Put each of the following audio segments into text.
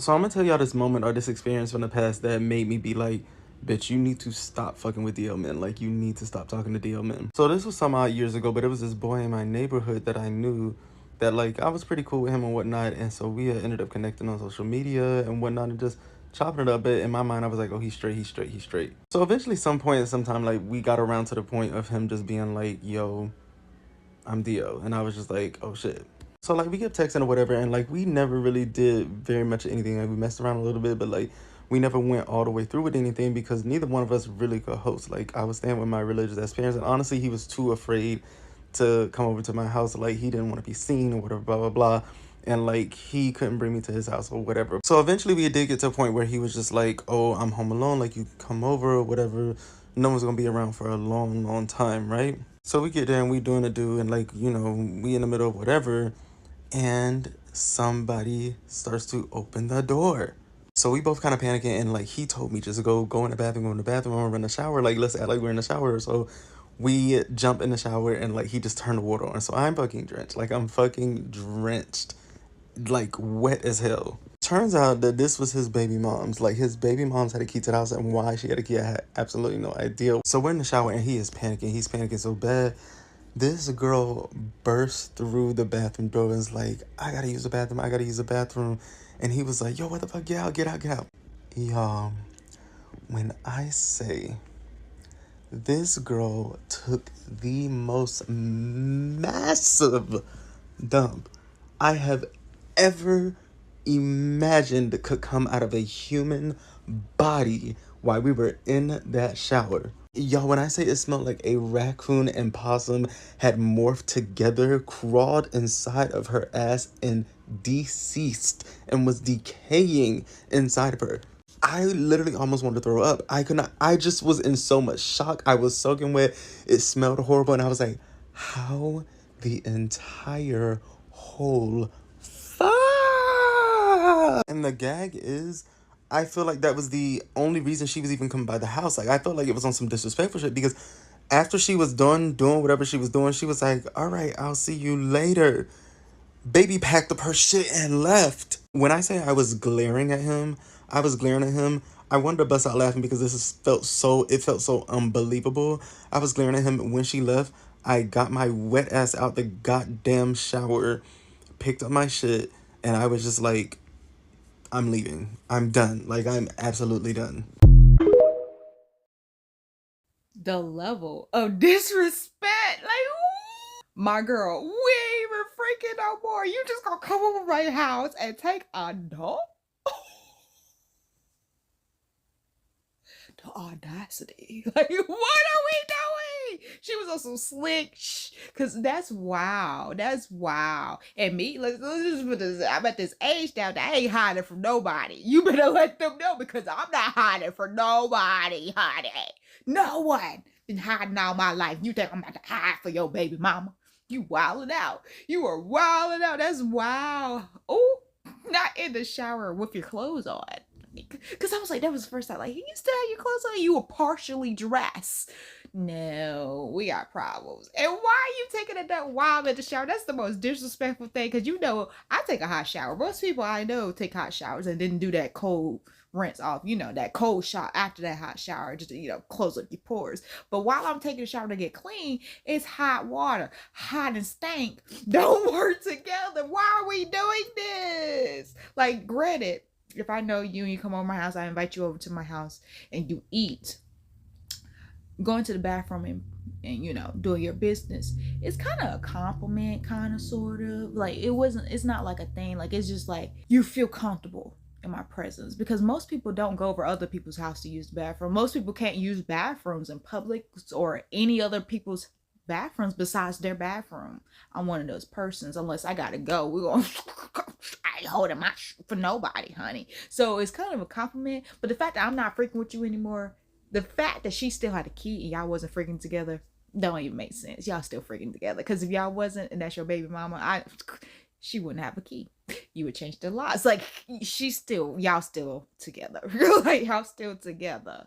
So I'm gonna tell y'all this moment or this experience from the past that made me be like, bitch, you need to stop fucking with DL men. Like, you need to stop talking to DL men. So this was some odd years ago, but it was this boy in my neighborhood that I knew that, like, I was pretty cool with him and whatnot. And so we ended up connecting on social media and whatnot and just chopping it up a bit. In my mind, I was like, oh, he's straight, he's straight, he's straight. So eventually, sometime, like, we got around to the point of him just being like, yo, I'm Dio. And I was just like, oh shit. So like we kept texting or whatever, and like we never really did very much of anything. Like we messed around a little bit, but like we never went all the way through with anything because neither one of us really could host. Like I was staying with my religious ass parents, and honestly, he was too afraid to come over to my house. Like he didn't want to be seen or whatever, blah blah blah. And like he couldn't bring me to his house or whatever. So eventually we did get to a point where he was just like, oh, I'm home alone, like you come over or whatever. No one's gonna be around for a long, long time, right? So we get there and we doing a do, and like, you know, we in the middle of whatever, and somebody starts to open the door. So we both kind of panicking, and like he told me just go in the bathroom, I'm in the shower, like let's act like we're in the shower. So we jump in the shower and like he just turned the water on. So I'm fucking drenched. Like I'm fucking drenched. Like wet as hell. Turns out that this was his baby mom's. Like his baby mom's had a key to the house, and why she had a key, I had absolutely no idea. So we're in the shower and he is panicking. He's panicking so bad. This girl bursts through the bathroom door and is like, I gotta use the bathroom, I gotta use the bathroom. And he was like, yo, what the fuck? Get out, get out, get out. Y'all, when I say this girl took the most massive dump I have ever imagined could come out of a human body while we were in that shower. Y'all, when I say it smelled like a raccoon and possum had morphed together, crawled inside of her ass, and deceased and was decaying inside of her. I literally almost wanted to throw up. I could not. I just was in so much shock. I was soaking wet. It smelled horrible. And I was like, how the entire whole fuck? And the gag is, I feel like that was the only reason she was even coming by the house. Like, I felt like it was on some disrespectful shit because after she was done doing whatever she was doing, she was like, all right, I'll see you later. Baby packed up her shit and left. When I say I was glaring at him, I was glaring at him. I wanted to bust out laughing because it felt so unbelievable. I was glaring at him when she left. I got my wet ass out the goddamn shower, picked up my shit, and I was just like, I'm leaving. I'm done. Like, I'm absolutely done. The level of disrespect, like, my girl, we ain't even freaking no more. You just gonna come over my house and take a dump? The audacity. Like, what are we doing? She was on some slick cause that's wow. That's wow. And me, let's just put this. I'm at this age now that I ain't hiding from nobody. You better let them know because I'm not hiding for nobody, honey. No one been hiding all my life. You think I'm about to hide for your baby mama? You wilding out. You are wilding out. That's wow. Oh, not in the shower with your clothes on. Because I was like, that was the first time. Like, you still have your clothes on? You were partially dressed. No, we got problems. And why are you taking it that wild at the shower? That's the most disrespectful thing. Because you know, I take a hot shower. Most people I know take hot showers and didn't do that cold rinse off, you know, that cold shower after that hot shower, just to, you know, close up your pores. But while I'm taking a shower to get clean, it's hot water. Hot and stank don't work together. Why are we doing this? Like, granted, if I know you and you come over my house, I invite you over to my house and you eat, going to the bathroom and you know, doing your business, it's kind of a compliment, kind of, sort of. Like, it's not like a thing. Like, it's just like you feel comfortable in my presence, because most people don't go over other people's house to use the bathroom. Most people can't use bathrooms in public or any other people's bathrooms besides their bathroom. I'm one of those persons. Unless I gotta go, we're gonna I ain't holding my for nobody, honey. So it's kind of a compliment. But the fact that I'm not freaking with you anymore, the fact that she still had a key and y'all wasn't freaking together, don't even make sense. Y'all still freaking together. Because if y'all wasn't and that's your baby mama, she wouldn't have a key. You would change the locks. Like, y'all still together. Like, y'all still together.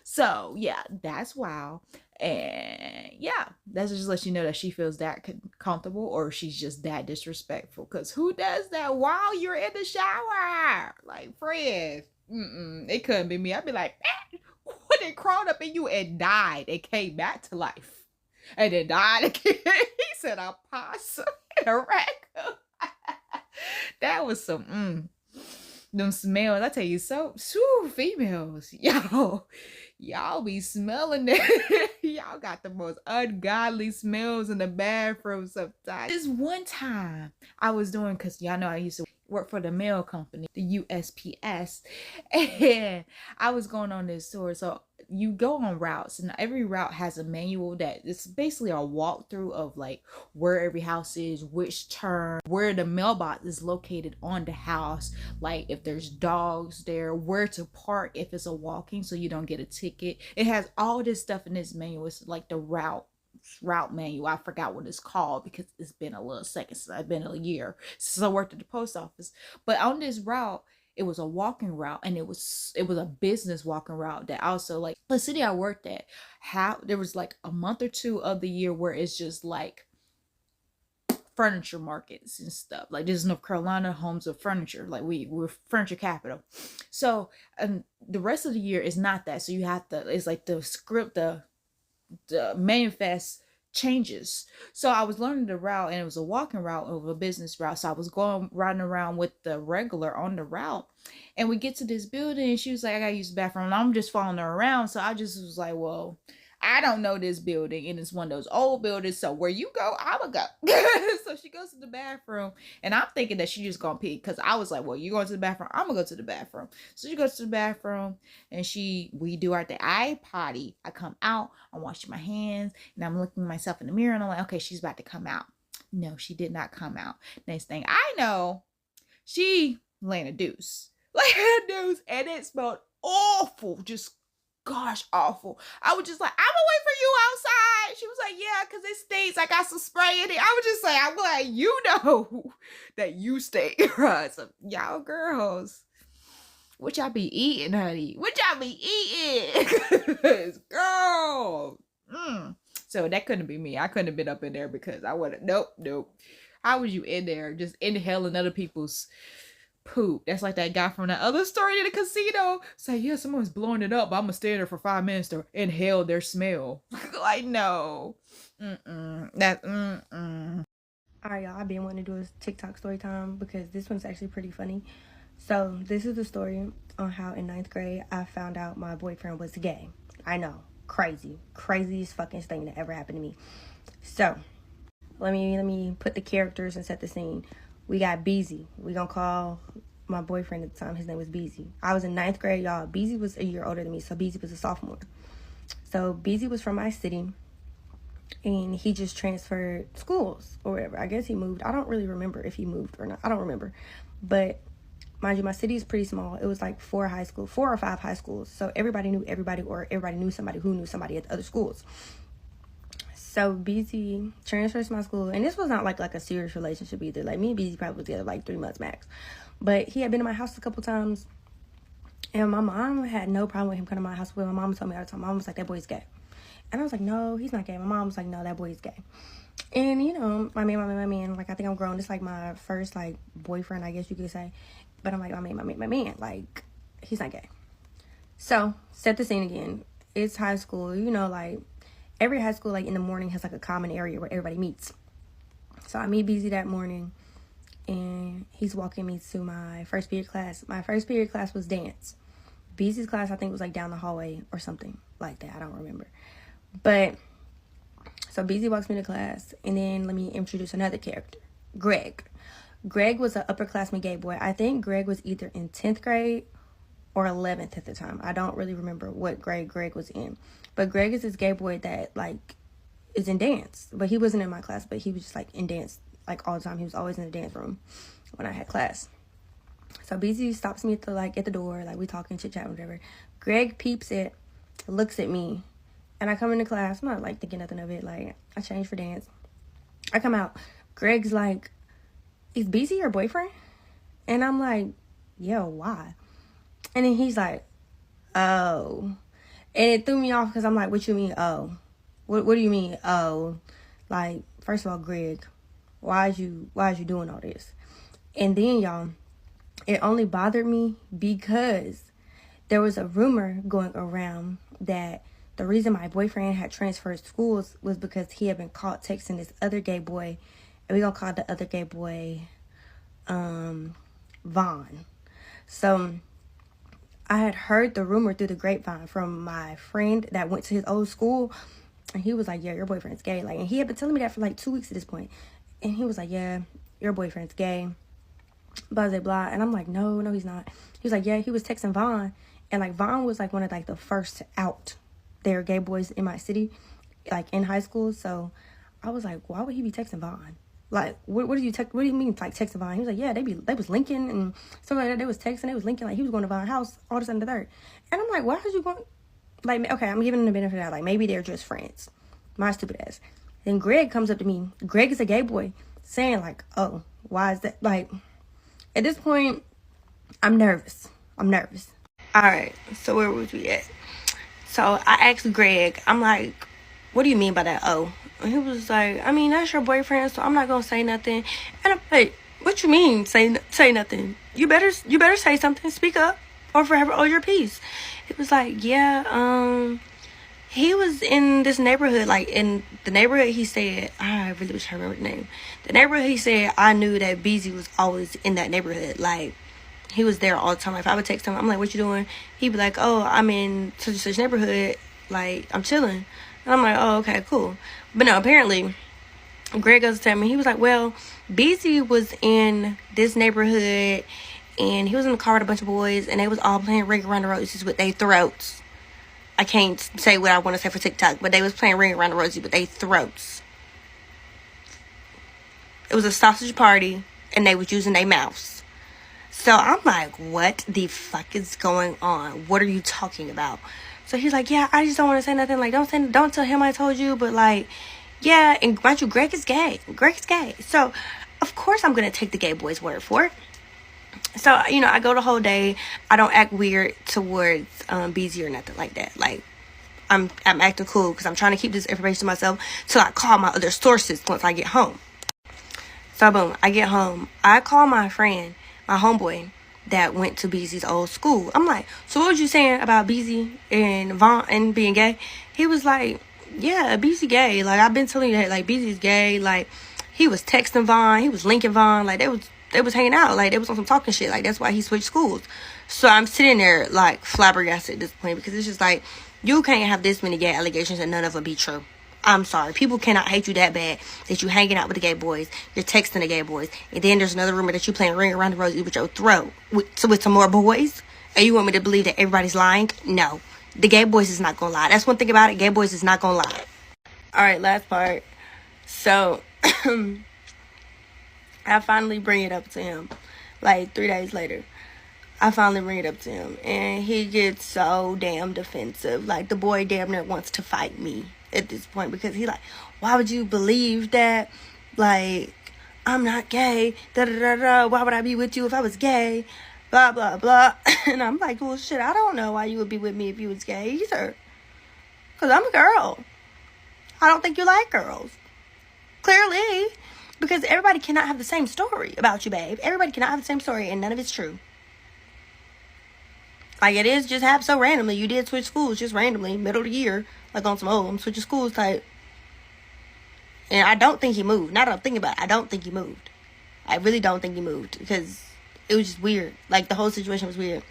So yeah, that's wild. And yeah, that's just let you know that she feels that comfortable, or she's just that disrespectful. Because who does that while you're in the shower? Like, friends, it couldn't be me. I'd be like, what, it crawled up in you and died and came back to life and then died again. He said a possum and a raccoon. That was some them smells. I tell you, so females, y'all be smelling that. Y'all got the most ungodly smells in the bathroom sometimes. This one time I was doing, because y'all know I used to work for the mail company, the USPS, and I was going on this tour. So you go on routes, and every route has a manual that it's basically a walkthrough of like where every house is, which turn, where the mailbox is located on the house, like if there's dogs there, where to park if it's a walking so you don't get a ticket. It has all this stuff in this manual. It's like the route manual. I forgot what it's called because it's been a little second since I've been a year since I worked at the post office. But on this route, it was a walking route, and it was a business walking route that also, like, the city I worked at, there was like a month or two of the year where it's just like furniture markets and stuff. Like, this is North Carolina, homes of furniture. Like, we're furniture capital. So the rest of the year is not that. So you have to, it's like the script, the manifest changes. So I was learning the route, and it was a walking route over a business route. So I was riding around with the regular on the route, and we get to this building, and she was like, I gotta use the bathroom, and I'm just following her around. So I just was like, well, I don't know this building, and it's one of those old buildings, so where you go, I'ma go. So she goes to the bathroom, and I'm thinking that she just gonna pee, because I was like, well, you going to the bathroom, I'm gonna go to the bathroom. So she goes to the bathroom, and we do our I potty. I come out, I'm washing my hands, and I'm looking at myself in the mirror, and I'm like, okay, she's about to come out. No, she did not come out. Next thing I know, she laying a deuce. Like a deuce, and it smelled awful, just gosh awful. I was just like, I'm gonna wait for you outside. She was like, yeah, because it stinks. I got some spray in it. I was just like, I'm like, you know that you stink. Right? So y'all girls, what y'all be eating, honey? What y'all be eating? Girl. So that couldn't be me. I couldn't have been up in there, because I would have, nope. How was you in there just inhaling other people's poop? That's like that guy from that other story in the casino. Say, yeah, someone's blowing it up, but I'm gonna stay there for 5 minutes to inhale their smell. Like, no. All right, y'all, I've been wanting to do a TikTok story time because this one's actually pretty funny. So this is the story on how in 9th grade I found out my boyfriend was gay. I know, craziest fucking thing that ever happened to me. So let me put the characters and set the scene. We got Beezy. We gonna call my boyfriend at the time, his name was Beezy. I was in 9th grade, y'all. Beezy was a year older than me, so Beezy was a sophomore. So Beezy was from my city, and he just transferred schools or whatever. I guess he moved. I don't really remember if he moved or not. I don't remember. But mind you, my city is pretty small. It was like 4 or 5 high schools. So everybody knew everybody, or everybody knew somebody who knew somebody at the other schools. So BZ transfers to my school, and this was not like a serious relationship either. Like, me and BZ probably was together like 3 months max. But he had been to my house a couple times, and my mom had no problem with him coming to my house. My mom told me all the time. My mom was like, that boy's gay. And I was like, no, he's not gay. My mom was like, no, that boy's gay. And, you know, my man, like, I think I'm grown. It's like my first, like, boyfriend, I guess you could say. But I'm like, my man, like, he's not gay. So, set the scene again. It's high school, you know, like, every high school, like, in the morning has, like, a common area where everybody meets. So I meet BZ that morning, and he's walking me to my first period class. My first period class was dance. BZ's class, I think, was, like, down the hallway or something like that. I don't remember. But, so BZ walks me to class, and then let me introduce another character, Greg. Greg was an upperclassman gay boy. I think Greg was either in 10th grade or 11th at the time. I don't really remember what grade Greg was in. But Greg is this gay boy that, like, is in dance. But he wasn't in my class, but he was just, like, in dance, like, all the time. He was always in the dance room when I had class. So BZ stops me at the door, like, we talking, chit-chat, whatever. Greg peeps it, looks at me, and I come into class. I'm not, like, thinking nothing of it. Like, I changed for dance. I come out. Greg's like, is BZ your boyfriend? And I'm like, yo, why? And then he's like, oh. And it threw me off because I'm like, what you mean, oh? What do you mean, oh? Like, first of all, Greg, why is you doing all this? And then, y'all, it only bothered me because there was a rumor going around that the reason my boyfriend had transferred schools was because he had been caught texting this other gay boy. And we're going to call the other gay boy Vaughn. So I had heard the rumor through the grapevine from my friend that went to his old school. And he was like, yeah, your boyfriend's gay. Like, and he had been telling me that for like 2 weeks at this point. And he was like, yeah, your boyfriend's gay. Blah, blah, blah. And I'm like, no, he's not. He was like, yeah, he was texting Vaughn. And like Vaughn was like one of like the first out there gay boys in my city, like in high school. So I was like, why would he be texting Vaughn? Like, what do you mean like texting Vaughn? He was like, yeah, they was linking and stuff like that. They was texting, they was linking, like he was going to Vaughn's house, all this and the third. And I'm like, why are you going? Like, okay, I'm giving them the benefit of that. Like, maybe they're just friends. My stupid ass. Then Greg comes up to me. Greg is a gay boy, saying like, oh, why is that? Like, at this point, I'm nervous. All right, so where was we at? So I asked Greg, I'm like, what do you mean by that? Oh, and he was like, I mean, that's your boyfriend, so I'm not gonna say nothing. And I'm like, what you mean say nothing? You better say something. Speak up, or forever hold your peace. It was like, yeah, he was in this neighborhood, like in the neighborhood he said, I really wish I remember the name. The neighborhood he said, I knew that BZ was always in that neighborhood. Like, he was there all the time. Like, if I would text him, I'm like, what you doing? He'd be like, oh, I'm in such and such neighborhood. Like, I'm chilling. And I'm like, oh, okay, cool. But no, apparently, Greg goes to tell me, he was like, well, BZ was in this neighborhood, and he was in the car with a bunch of boys, and they was all playing Ring Around the Roses with their throats. I can't say what I want to say for TikTok, but they was playing Ring Around the Rosie with their throats. It was a sausage party, and they was using their mouths. So I'm like, what the fuck is going on? What are you talking about? So he's like, yeah, I just don't want to say nothing. Like, don't tell him I told you, but like, yeah, and mind you, Greg is gay. So, of course I'm going to take the gay boy's word for it. So, you know, I go the whole day. I don't act weird towards BZ or nothing like that. Like, I'm acting cool because I'm trying to keep this information to myself till I call my other sources once I get home. So, boom, I get home. I call my friend, my homeboy, that went to BZ's old school. I'm like, so what was you saying about BZ and Vaughn and being gay? He was like, yeah, BZ gay. Like, I've been telling you that, like, BZ's gay. Like, he was texting Vaughn. He was linking Vaughn. Like, they was hanging out. Like, they was on some talking shit. Like, that's why he switched schools. So I'm sitting there, like, flabbergasted at this point because it's just like, you can't have this many gay allegations and none of them be true. I'm sorry. People cannot hate you that bad that you hanging out with the gay boys, you're texting the gay boys, and then there's another rumor that you playing Ring Around the Rosie with your throat with some more boys. And you want me to believe that everybody's lying? No. The gay boys is not gonna lie. That's one thing about it. Gay boys is not gonna lie. Alright, last part. So, I finally bring it up to him. Like, 3 days later. I finally bring it up to him. And he gets so damn defensive. Like, the boy damn near wants to fight me at this point. Because he like, why would you believe that? Like, I'm not gay. Da-da-da-da. Why would I be with you if I was gay? Blah, blah, blah. And I'm like, well, shit, I don't know why you would be with me if you was gay either. Because I'm a girl. I don't think you like girls. Clearly. Because everybody cannot have the same story about you, babe. Everybody cannot have the same story, and none of it's true. Like, it is just happened so randomly. You did switch schools just randomly, middle of the year. Like, on some, I'm switching schools type. And I don't think he moved. Now that I'm thinking about it, I don't think he moved. I really don't think he moved. Because it was just weird. Like, the whole situation was weird.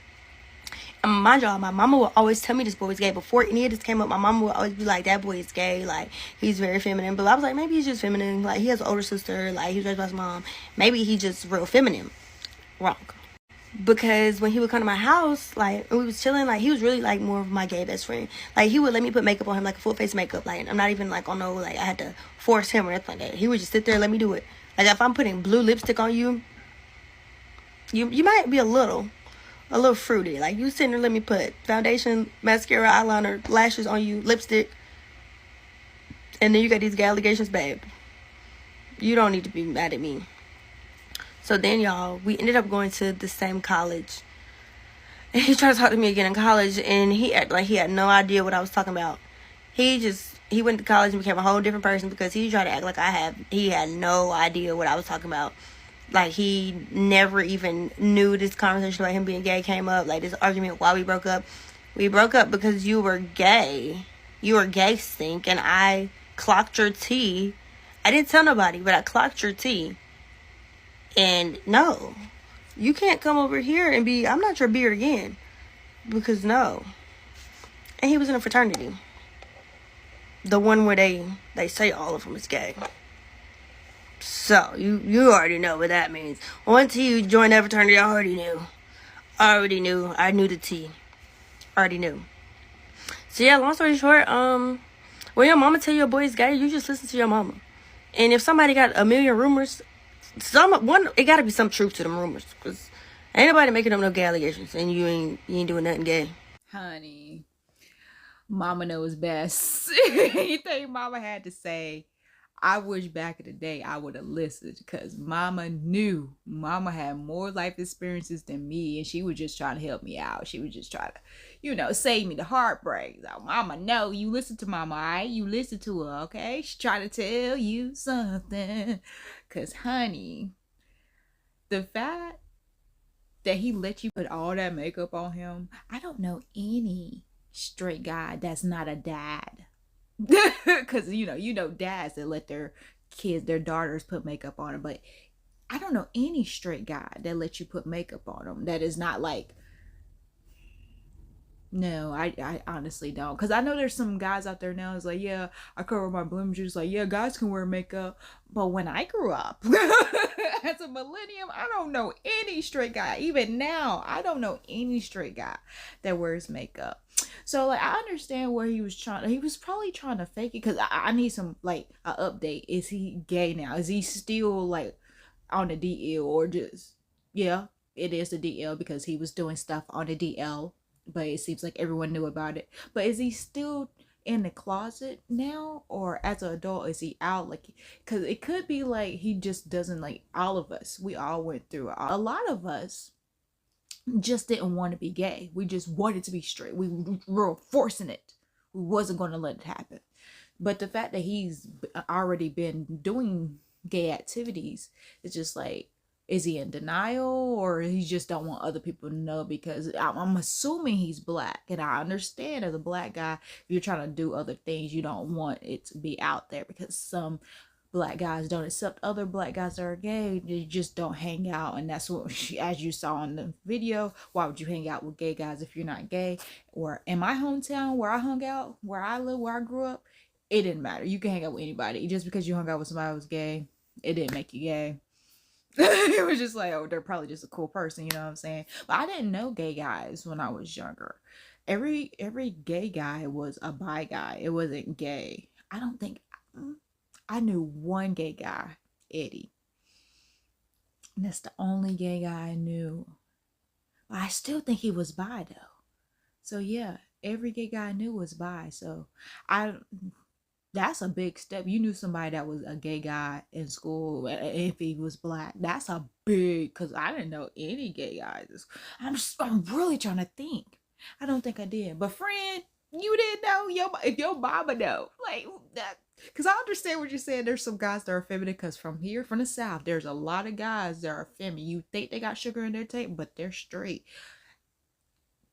And mind y'all, my mama would always tell me this boy was gay. Before any of this came up, my mama would always be like, that boy is gay. Like, he's very feminine. But I was like, maybe he's just feminine. Like, he has an older sister. Like, he was raised by his mom. Maybe he's just real feminine. Wrong. Because when he would come to my house, like, we was chilling, like, he was really, like, more of my gay best friend. Like, he would let me put makeup on him, like, a full face makeup. Like, I'm not even, like, on no, like, I had to force him or anything like that. He would just sit there and let me do it. Like, if I'm putting blue lipstick on you, you might be a little fruity. Like, you sitting there, let me put foundation, mascara, eyeliner, lashes on you, lipstick, and then you got these gay allegations, babe. You don't need to be mad at me. So then, y'all, we ended up going to the same college. And he tried to talk to me again in college, and he acted like he had no idea what I was talking about. He went to college and became a whole different person because he tried to act like he had no idea what I was talking about. Like, he never even knew this conversation about him being gay came up. Like, this argument why we broke up. We broke up because you were gay. You were gay stink, and I clocked your tea. I didn't tell nobody, but I clocked your tea. And no, you can't come over here and I'm not your beard again. Because no. And he was in a fraternity. The one where they say all of them is gay. So, you already know what that means. Once you joined that fraternity, I already knew. I knew the tea. Already knew. So, yeah, long story short, when your mama tell you a boy is gay, you just listen to your mama. And if somebody got a million rumors, it gotta be some truth to them rumors. Because ain't nobody making up no gay allegations. And you ain't doing nothing gay. Honey, mama knows best. Anything mama had to say, I wish back in the day I would have listened, because mama knew. Mama had more life experiences than me, and she was just trying to help me out. She was just trying to, save me the heartbreak. So, mama, no, you listen to mama, all right? You listen to her, okay? She trying to tell you something. Because, honey, the fact that he let you put all that makeup on him, I don't know any straight guy that's not a dad. Because you know dads that let their daughters put makeup on them, but I don't know any straight guy that lets you put makeup on them that is not like, no, I honestly don't. Because I know there's some guys out there now is like, yeah, I cover my blemishes. Like, yeah, guys can wear makeup. But when I grew up as a millennium, I don't know any straight guy. Even now, I don't know any straight guy that wears makeup. So, like, I understand where he was probably trying to fake it, because I need some, like, an update. Is he gay now? Is he still, like, on the DL, or just, yeah, it is the DL, because he was doing stuff on the DL, but it seems like everyone knew about it. But is he still in the closet now, or as an adult, is he out? Like, because it could be, like, he just doesn't, like, all of us, we all went through it. A lot of us just didn't want to be gay. We just wanted to be straight. We were forcing it. We wasn't going to let it happen. But the fact that he's already been doing gay activities, it's just like, is he in denial, or he just don't want other people to know? Because I'm assuming he's black, and I understand as a black guy, if you're trying to do other things, you don't want it to be out there, because some black guys don't accept other black guys that are gay. They just don't hang out. And that's what, as you saw in the video, why would you hang out with gay guys if you're not gay? Or in my hometown, where I hung out, where I live, where I grew up, it didn't matter. You can hang out with anybody. Just because you hung out with somebody who was gay, it didn't make you gay. It was just like, oh, they're probably just a cool person, you know what I'm saying? But I didn't know gay guys when I was younger. Every gay guy was a bi guy. It wasn't gay. I knew one gay guy, Eddie. And that's the only gay guy I knew. But I still think he was bi, though. So, yeah, every gay guy I knew was bi. So, that's a big step. You knew somebody that was a gay guy in school if he was black. That's a big, because I didn't know any gay guys. I'm really trying to think. I don't think I did. But, friend, you didn't know? If your mama know. Like, that. Because I understand what you're saying. There's some guys that are feminine, because from the South, there's a lot of guys that are feminine. You think they got sugar in their tank, but they're straight.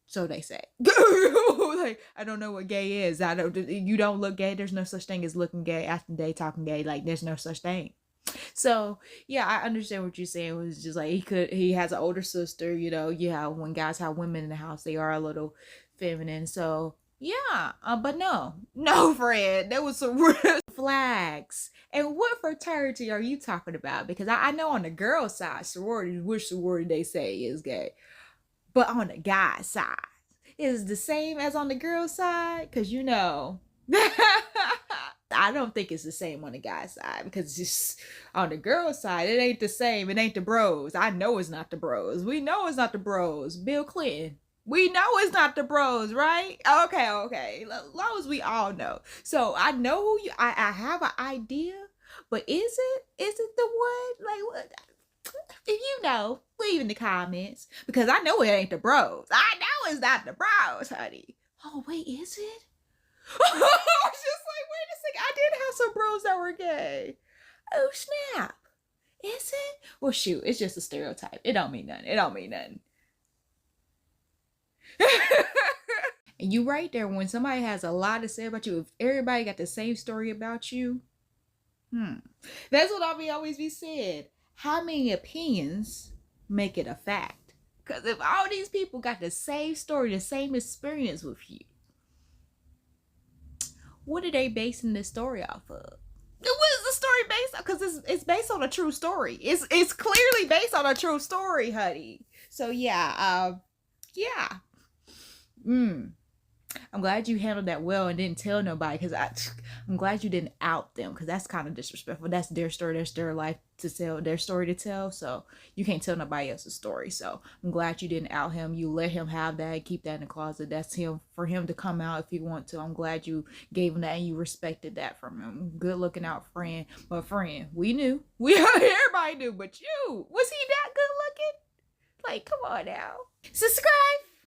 So they say. Like, I don't know what gay is. You don't look gay. There's no such thing as looking gay, acting gay, talking gay. Like, there's no such thing. So, yeah, I understand what you're saying. It was just like, he has an older sister, yeah, when guys have women in the house, they are a little feminine. So, yeah, but no, Fred, there was some real flags. And what fraternity are you talking about? Because I know on the girl side, sorority, which sorority they say is gay, but on the guy side, is it the same as on the girl side? Because I don't think it's the same on the guy side, because just on the girl side, it ain't the same. It ain't the bros. I know it's not the bros. We know it's not the bros. Bill Clinton. We know it's not the bros, right? Okay. As long as we all know. So I know who I have an idea, but is it the one? Like, what? If you know, leave in the comments. Because I know it ain't the bros. I know it's not the bros, honey. Oh, wait, is it? I was just like, wait a second. I did have some bros that were gay. Oh, snap. Is it? Well, shoot, it's just a stereotype. It don't mean nothing. It don't mean nothing. And you right there, when somebody has a lot to say about you, if everybody got the same story about you, that's what always be said. How many opinions make it a fact? Because if all these people got the same story, the same experience with you, what are they basing this story off of? What is the story based on? Because it's based on a true story. It's clearly based on a true story, honey. So yeah, I'm glad you handled that well and didn't tell nobody, because I'm glad you didn't out them, because that's kind of disrespectful. That's their story, that's their life to tell, their story to tell, so you can't tell nobody else's story. So I'm glad you didn't out him. You let him have that, keep that in the closet. That's him, for him to come out if he want to. I'm glad you gave him that and you respected that from him. Good looking out friend. But friend, we knew. Everybody knew, but you, was he that good looking? Like, come on now. Subscribe.